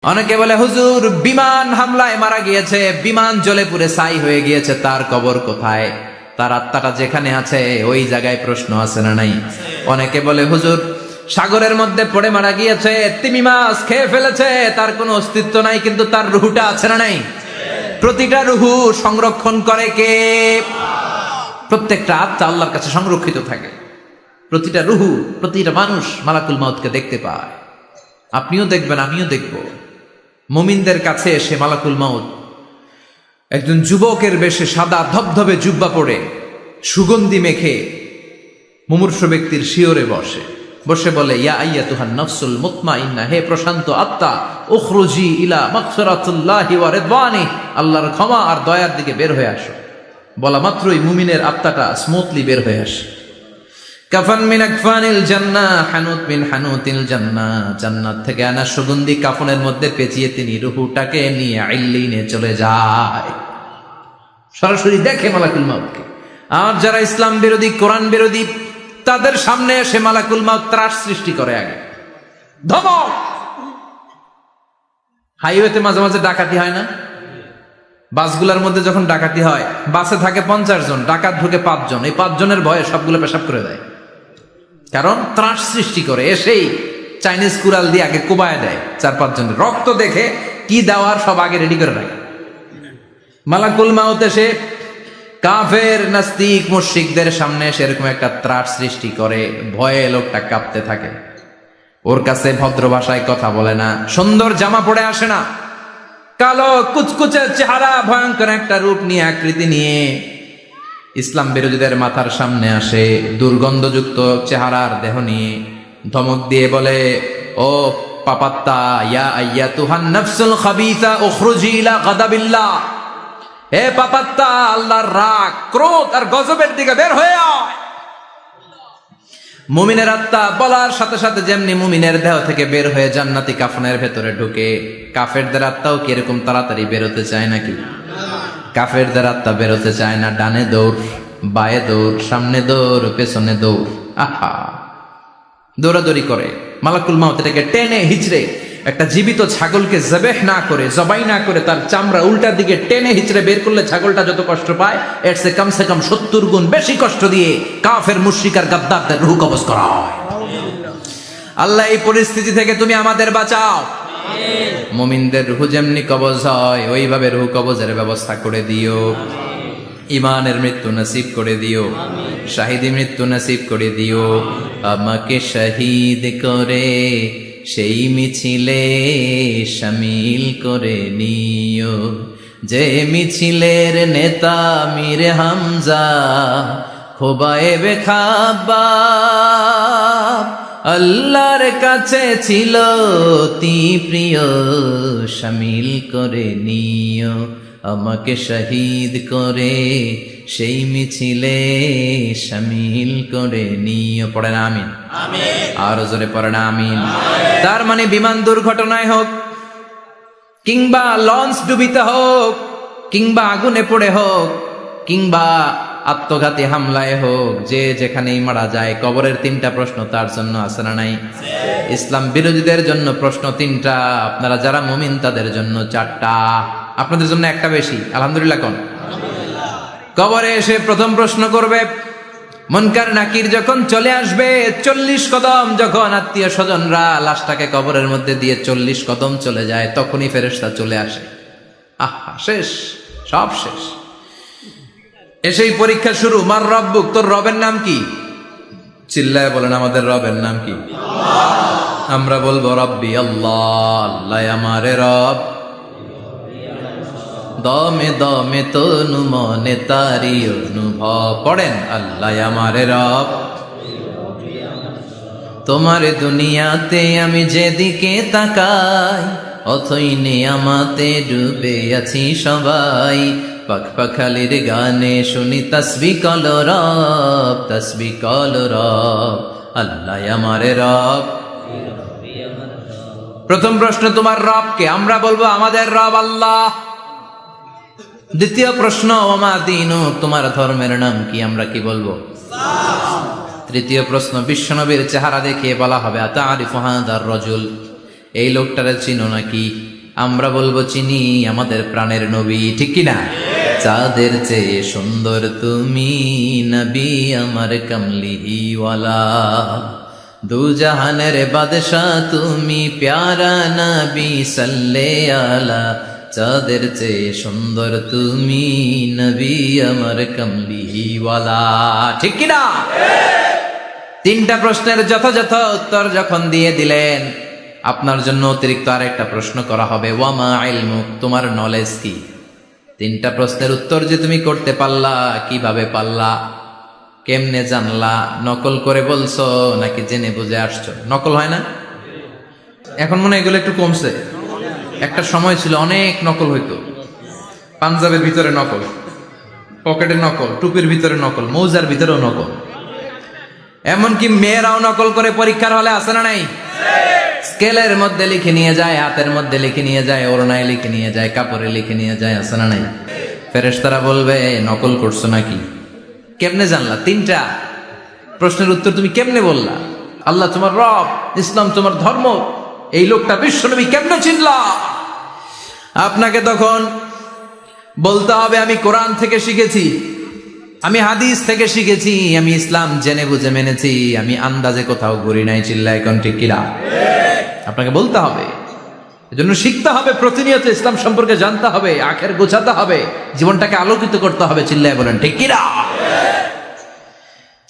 অনেকে বলে হুজুর বিমান হামলায় মারা গিয়েছে, বিমান জ্বলে পুড়ে ছাই হয়ে গিয়েছে, তার কবর কোথায়? তার আত্মাটা যেখানে আছে ওই জায়গায় প্রশ্ন আছে না নাই? অনেকে বলে হুজুর সাগরের মধ্যে পড়ে মারা গিয়েছে, তিমি মাছ খেয়ে ফেলেছে, তার কোনো অস্তিত্ব নাই, কিন্তু তার রুহুটা আছে না নাই? প্রতিটা রুহু সংরক্ষণ করে কে? প্রত্যেকটা আত্মা আল্লাহর কাছে সংরক্ষিত থাকে। প্রতিটা রুহু, প্রতিটা মানুষ মালাকুল মাউতকে দেখতে পায়। আপনিও দেখবেন, আমিও দেখব। মুমিনদের কাছে এসে মালাকুল মাউত একজন যুবকের বেশে সাদা ধবধবে জুব্বা পরে সুগন্ধি মেখে মুমূর্ষু ব্যক্তির শিয়রে বসে বলে, ইয়া আইয়াতুহান নাফসুল মুতমাইন্নাহ, হে প্রশান্ত আত্মা, উখরুজি ইলা মাগফিরাতুল্লাহি ওয়া রিদওয়ানি, আল্লাহর ক্ষমা আর দয়ার দিকে বের হয়ে আসো। বলা মাত্রই মুমিনের আত্মাটা স্মুথলি বের হয়ে আসে। কাফান মিন আকফানিল জান্নাহ, হানুত মিন হানুতিল জান্নাহ, জান্নাত থেকে আনা সুগন্ধি কাফনের মধ্যে পেঁচিয়ে তিনি রূহটাকে নিয়ে ইল্লিনে চলে যায়। সরাসরি দেখে মালাকুল মাউতকে। আর যারা ইসলাম বিরোধী, কোরআন বিরোধী, তাদের সামনে এসে মালাকুল মাউত ত্রাস সৃষ্টি করে। আগে ধমক। হাইওয়েতে মাঝে মাঝে ডাকাতি হয় না? বাসগুলোর মধ্যে যখন ডাকাতি হয়, বাসে থাকে 50 জন, ডাকাত ঢুকে 5 জন, এই 5 জনের ভয়ে সবগুলো পেশাব করে দেয়। কারণ ত্রাস সৃষ্টি করে। এসেই চাইনিজ কুড়াল দিয়ে আগে কোবায় দেয় 4-5 জনের। রক্ত দেখে কি দেওয়ার সব আগে রেডি করে রাখে। মালাকুল মাউত এসে কাফের, নাস্তিক, মুশরিকদের সামনে সেরকম একটা ত্রাস সৃষ্টি করে। ভয়ে লোকটা কাঁপতে থাকে। ওর কাছে ভদ্র ভাষায় কথা বলে না, সুন্দর জামা পরে আসে না, কালো কুচকুচে চেহারা, ভয়ঙ্কর একটা রূপ নিয়ে, আকৃতি নিয়ে ইসলাম বিরোধীদের মাথার সামনে আসে। দুর্গন্ধযুক্ত চেহারার দেহ নিয়ে ধমক দিয়ে বলে, ও পাপাত্তা, ইয়া আইয়াতুহান নাফসুল খাবিসা উখরুজি ইলা গাদাবিল্লাহ, হে পাপাত্তা, আল্লাহর রাগ, ক্রোধ আর গজবের দিকে বের হয়ে আয়। মুমিনের আত্মা বলার সাথে সাথে যেমনি মুমিনের দেহ থেকে বের হয়ে জান্নাতি কাফনের ভেতরে ঢুকে, কাফেরদের আত্মাও কি এরকম তাড়াতাড়ি বেরোতে চায় নাকি? কাফেরদের আত্মা বেরোতে চায় না। ডানে দৌড়, বায়ে দৌড়, সামনে দৌড়, পেছনে দৌড়, আহা, দৌড়াদৌড়ি করে। মালাকুল মাউত এটাকে টেনে হিচড়ে, একটা জীবিত ছাগলকে জবাই না করে তার চামড়া উল্টা দিকে টেনে হিচড়ে বের করলে ছাগলটা যত কষ্ট পায়, এর চেয়ে কমসে কম 70 গুণ বেশি কষ্ট দিয়ে কাফের, মুশরিক আর গাদ্দারদের রূহ কবজ করা হয়। আল্লাহ, এই পরিস্থিতি থেকে তুমি আমাদের বাঁচাও। মুমিনদের রূহ যেমনি কবজ হয়, ওইভাবে রূহ কবজের ব্যবস্থা করে দিও। ইমানের মৃত্যু নসিব করে দিও, শাহিদি মৃত্যু নসিব করে দিও। আমাকে শহীদ করে সেই মিছিলে শামিল করে নিও, যে মিছিলের নেতা মীর হামজা, খোবায়েবে খাব্বাব, আল্লাহর কাছে ছিল অতি প্রিয়, শামিল করে নিও। আমাকে শহীদ করে সেই মিছিলে শামিল করে নিও। পড়েন আমিন। আর জোরে পড়েন আমিন। তার মানে বিমান দুর্ঘটনায় হোক, কিংবা লঞ্চ ডুবিতে হোক, কিংবা আগুনে পড়ে হোক, কিংবা আত্মঘাতী হামলায় হোক, যে যেখানেই মারা যায়, কবরের 3টা প্রশ্ন তার জন্য আছে না নাই? ইসলাম বিরোধীদের জন্য প্রশ্ন 3টা, আপনারা যারা মুমিন তাদের জন্য 4টা, আপনাদের জন্য একটা বেশি। আলহামদুলিল্লাহ কোন? কবরে এসে প্রথম প্রশ্ন করবে মুনকার নাকির। যখন চলে আসবে 40 কদম, যখন আত্মীয় স্বজনরা লাশটাকে কবরের মধ্যে দিয়ে 40 কদম চলে যায়, তখনই ফেরেশতা চলে আসে। আহা, শেষ, সব শেষ। এসেই পরীক্ষা শুরু। মার রব্বুক, তোর রবের নাম কি? চিল্লায় বলেন, আমাদের রবের নাম কি? আমরা বলবো রব্বি আল্লাহ, আল্লাহ আমারে রব। দমে দমে তনু মনে তারি অনুভব। পড়েন, আল্লাহ আমারে রব। তোমার দুনিয়াতে আমি যেদিকে তাকাই, অথই নিয়ামতে ডুবে আছি সবাই। পাখপাখালির গানে শুনি তসবিহ কল রব, তসবিহ কল রব, আল্লাহ আমারে রব। প্রথম প্রশ্ন, তোমার রব কে? আমরা বলবো আমাদের রব আল্লাহ। দ্বিতীয় প্রশ্ন, ওমা দীনু, তোমার ধর্মের নাম কি? আমরা কি বলবো? তৃতীয় প্রশ্ন, বিশ্বনবীর চেহারা দেখিয়ে বলা হবে, আতারিফু হাযার রাজুল, এই লোকটারে চিনো নাকি? আমরা বলবো চিনি, আমাদের প্রাণের নবী, ঠিক কিনা? চাঁদের চেয়ে সুন্দর তুমি নবী আমার কমলিওয়ালা, দু জাহানের বাদশা তুমি প্যারা নবী সাল্লে আলা, চাঁদের চেয়ে সুন্দর তুমি নবী আমার কমলিওয়ালা, ঠিক কিনা? তিনটা প্রশ্নের যথাযথ উত্তর যখন দিয়ে দিলেন, আপনার জন্য অতিরিক্ত আরেকটা প্রশ্ন করা হবে, ওয়ামা ইলমুক, তোমার নলেজ কি? তিনটা প্রশ্নের উত্তর যে তুমি করতে পারলা, কিভাবে পারলা, কেমনে জানলা? নকল করে বলছো নাকি জেনে বুঝে আসছো? নকল হয় না এখন? মনে হয় এগুলো একটু কমছে। একটা সময় ছিল অনেক নকল হইতো, পাঞ্জাবের ভিতরে নকল, পকেটে নকল, টুপির ভিতরে নকল, মৌজার ভিতরেও নকল, এমনকি মেয়েরাও নকল করে পরীক্ষার হলে আসে না নাই? স্কেলের মধ্যে লিখে নিয়ে যায়, হাতের মধ্যে লিখে নিয়ে যায়, ওড়নায় লিখে নিয়ে যায়, কাপড়ে লিখে নিয়ে যায়, আসে না নাই? ফেরেশতারা বলবে নকল করছো নাকি? কেমনে জানলা? তিনটা প্রশ্নের উত্তর তুমি কেমনে বললা? আল্লাহ তোমার রব, ইসলাম তোমার ধর্ম, এই লোকটা বিশ্বনবী, কেমনে চিনলা? আপনাকে তখন বলতে হবে আমি কোরআন থেকে শিখেছি, আমি হাদিস থেকে শিখেছি, আমি ইসলাম জেনে বুঝে মেনেছি, আমি আন্দাজে কোথাও ঘুরি নাই। চিল্লা এখন ঠিক কিনা? আপনাকে বলতে হবে, এজন্য শিখতে হবে, প্রতিনিয়ত ইসলাম সম্পর্কে জানতে হবে, আখের গোছাতে হবে, জীবনটাকে আলোকিত করতে হবে। চিল্লায় বলেন ঠিক কিনা?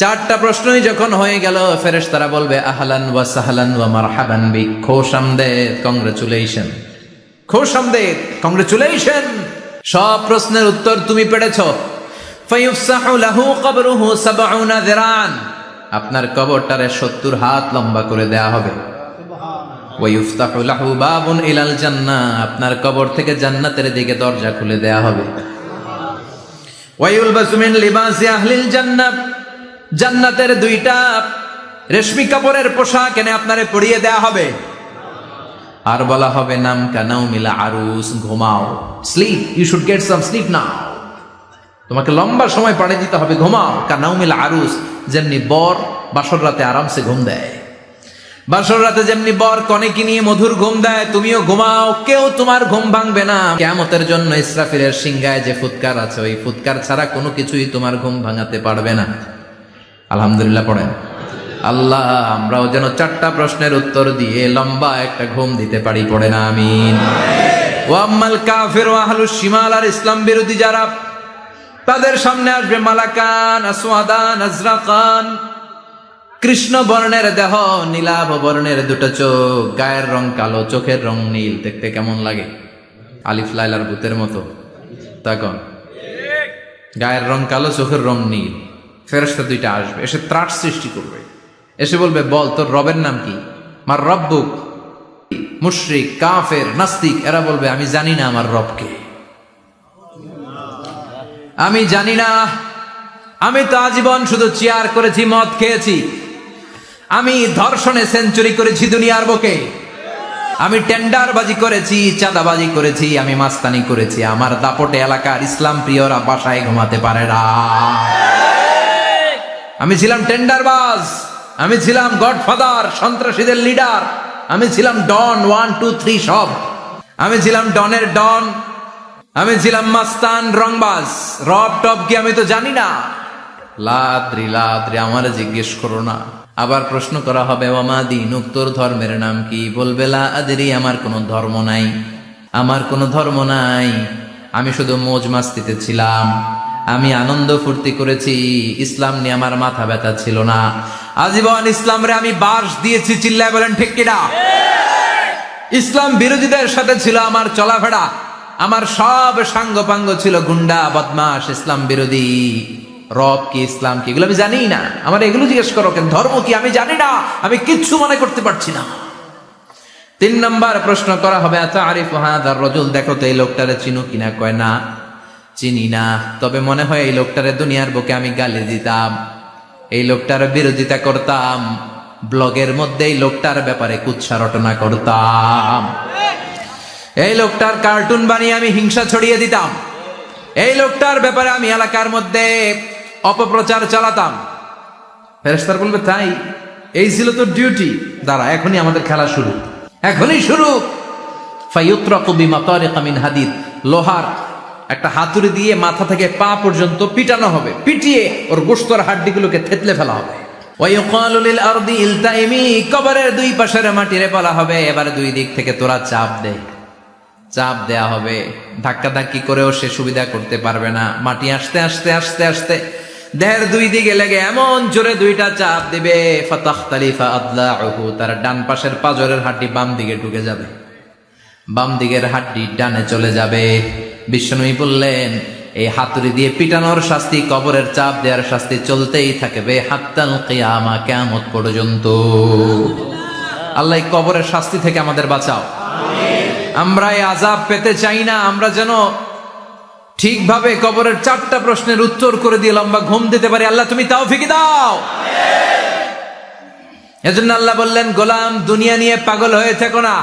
চারটা প্রশ্নই যখন হয়ে গেল, ফেরেশতারা বলবে আহলান ওয়া সাহলান ওয়া মারহাবান বিক, খোশামদেদ, কংগ্রেচুলেশন, খোশামদেদ, কংগ্রেচুলেশন, সব প্রশ্নের উত্তর তুমি পেরেছো। ফায়ুফসাহু লাহু কবরুহু ৭০ যিরান, আপনার কবরটারে ৭০ হাত লম্বা করে দেয়া হবে। ওয়ায়ুফতাহু লাহু বাবুন ইলাল জান্নাহ, আপনার কবর থেকে জান্নাতের দিকে দরজা খুলে দেয়া হবে। ওয়ায়ুলবাসু মিন লিবাসি আহলিল জান্নাহ, জান্নাতের দুইটা রেশমি কাপড়ের পোশাক এনে আপনারে পরিয়ে দেয়া হবে। আর বলা হবে নাম কানাউমিল আরুস, ঘুমাও, sleep, you should get some sleep now, তোমাকে লম্বা সময় পাড়ে দিতে হবে, ঘুমাও। কানাউমিল আরুস, যেমনি বর বাসর রাতে আরামসে ঘুম দেয়, বাসর রাতে যেমনি বর কনেকে নিয়ে মধুর ঘুম দেয়, তুমিও ঘুমাও, কেউ তোমার ঘুম ভাঙবে না। কিয়ামতের জন্য ইসরাফিলের সিংহায় যে ফুৎকার আছে, ওই ফুৎকার ছাড়া কোনো কিছুই তোমার ঘুম ভাঙাতে পারবে না। আলহামদুলিল্লাহ পড়েন। আল্লাহ আমরাও যেন চারটা প্রশ্নের উত্তর দিয়ে লম্বা একটা ঘুম দিতে পারি, পড়েন আমিন। ওয়াম্মাল কাফির ওয়া আহলুশ শিমাল, আর ইসলাম বিরোধী যারা, তাদের সামনে আসবে মালাকান আসওয়াদান আজরাকান, কৃষ্ণ বর্ণের দেহ, নীলাভ বর্ণের দুটো চোখ, গায়ের রং কালো, চোখের রং নীল, দেখতে কেমন লাগে? আলিফ লাইলার ভূতের মতো, তখন গায়ের রং কালো, চোখের রং নীল। ফেরেশতা দুইটা আসবে, এসে ত্রাস সৃষ্টি করবে, এসে বলবে বল তোর রবের নাম কি? মার রব্বুক। মুশরিক, কাফের, নাস্তিক এরা বলবে আমি জানি না আমার রবকে, আমি জানি না, আমি তো আজীবন শুধু চেয়ার করেছি, মদ খেয়েছি, আমি ধর্ষণে সেঞ্চুরি করেছি দুনিয়ার বুকে, আমি টেন্ডারবাজি করেছি, চাঁদাবাজি করেছি, আমি মাস্তানি করেছি, আমার দাপটে এলাকার ইসলাম প্রিয়রা বাসায় ঘুমাতে পারে না। আমি ছিলাম টেন্ডারবাজ, আমি ছিলাম গডফাদার, সন্ত্রাসীদের লিডার, আমি ছিলাম ডন 1 2 3 সব, আমি ছিলাম ডনের ডন, আমি ছিলাম মাস্তান, রংবাজ, রব টপ কি আমি তো জানি না। লাদ্রি লাদ্রি, আমার জিজ্ঞেস করো না। আবার প্রশ্ন করা হবে ওয়ামা দীনুক, তোর ধর্মের নাম কি? বলবে লা আদরি, আমার কোনো ধর্ম নাই, আমার কোনো ধর্ম নাই, আমি শুধু মৌজ মাস্তিতে ছিলাম, আমি আনন্দ ফুর্তি করেছি, ইসলাম নিয়ে আমার মাথা ব্যথা ছিল না, আজীবন ইসলাম রে আমি বাস দিয়েছি। চিল্লায় বলেন ঠিক কিনা? ইসলাম বিরোধীদের সাথে ছিল আমার চলাফেরা, আমার সব সাঙ্গপাঙ্গ ছিল গুন্ডা, বদমাশ, ইসলাম বিরোধী। রব কি, ইসলাম কি, এগুলো আমি জানি না, আমার এগুলো জিজ্ঞেস করো কেন? ধর্ম কি আমি জানি না, আমি কিচ্ছু মনে করতে পারছি না। 3 নম্বর প্রশ্ন করা হবে আতারিফু হাদার রাজুল, দেখো তো এই লোকটারে চিনো কিনা? কয় না, চিনি না, তবে মনে হয় এই লোকটারে দুনিয়ার বুকে আমি গালি দিতাম, এই লোকটার বিরোধিতা করতাম, ব্লগের মধ্যে এই লোকটার ব্যাপারে কুৎসা রটনা করতাম, এই লোকটার কার্টুন বানিয়ে আমি হিংসা ছড়িয়ে দিতাম, এই লোকটার ব্যাপারে আমি এলাকার মধ্যে অপপ্রচার চালাতাম। ফেরেশতারা বলবে তাই, এই ছিল তোর ডিউটি, দাঁড়া এখনই আমাদের খেলা শুরু। এখনই শুরু। ফায়ুত্রাকু বিমাতারিকা মিন হাদিদ, লোহার একটা হাতুড়ি দিয়ে মাথা থেকে পা পর্যন্ত পিটানো হবে, পিটিয়ে ওর গোশতর হাড্ডিগুলোকে থেতলে ফেলা হবে। ওয়ায়ুকালু লিল আরদি ইলতাইমি, কবরের দুই পাশের মাটিরে বলা হবে এবার দুই দিক থেকে তোরা চাপ দে। চাপ দেয়া হবে, ধাক্কা ধাক্কি করেও সে সুবিধা করতে পারবে না। মাটি আস্তে আস্তে আস্তে আস্তে দেহের দুই দিকে লেগে এমন জোরে দুইটা চাপ দিবে, ফাতাখতালিফা আদলাউহু, তার ডান পাশের পাজরের হাড্ডি বাম দিকে ঢুকে যাবে, বাম দিকের হাড্ডি ডানে চলে যাবে। বিশ্বনবী বললেন এই হাতুড়ি দিয়ে পিটানোর শাস্তি, কবরের চাপ দেওয়ার শাস্তি চলতেই থাকবে হাত্তাল কিয়ামা, কিয়ামত পর্যন্ত। আল্লাহ এই কবরের শাস্তি থেকে আমাদের বাঁচাও। আমরা এই আযাব পেতে চাই না, আমরা যেন ঠিকভাবে কবরের 4টা প্রশ্নের উত্তর করে দিয়ে লম্বা ঘুম দিতে পারি। আল্লাহ তুমি তৌফিক দাও। এজন্য আল্লাহ বললেন, গোলাম দুনিয়া নিয়ে পাগল হয়ে থেকো না।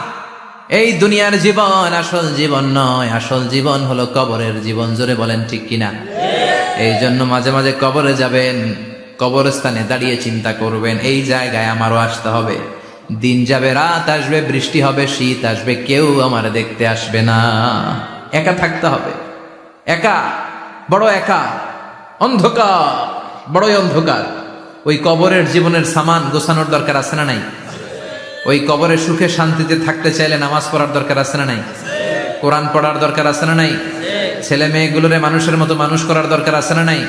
এই দুনিয়ার জীবন আসল জীবন নয়, আসল জীবন হলো কবরের জীবন। জোরে বলেন ঠিক কিনা? এই জন্য মাঝে মাঝে কবরে যাবেন, কবরস্থানে দাঁড়িয়ে চিন্তা করবেন এই জায়গায় আমারও আসতে হবে। দিন যাবে, রাত আসবে, বৃষ্টি হবে, শীত আসবে, কেউ আমার দেখতে আসবে না। একা থাকতে হবে, একা, বড় একা, অন্ধকার, বড়ই অন্ধকার। ওই কবরের জীবনের সামান গোছানোর দরকার আছে না নাই? ওই কবরে সুখে শান্তিতে থাকতে চাইলে নামাজ পড়ার দরকার আছে না নাই? কোরআন পড়ার দরকার আছে না নাই? ছেলে মেয়েগুলোরে মানুষের মতো মানুষ করার দরকার আছে না নাই?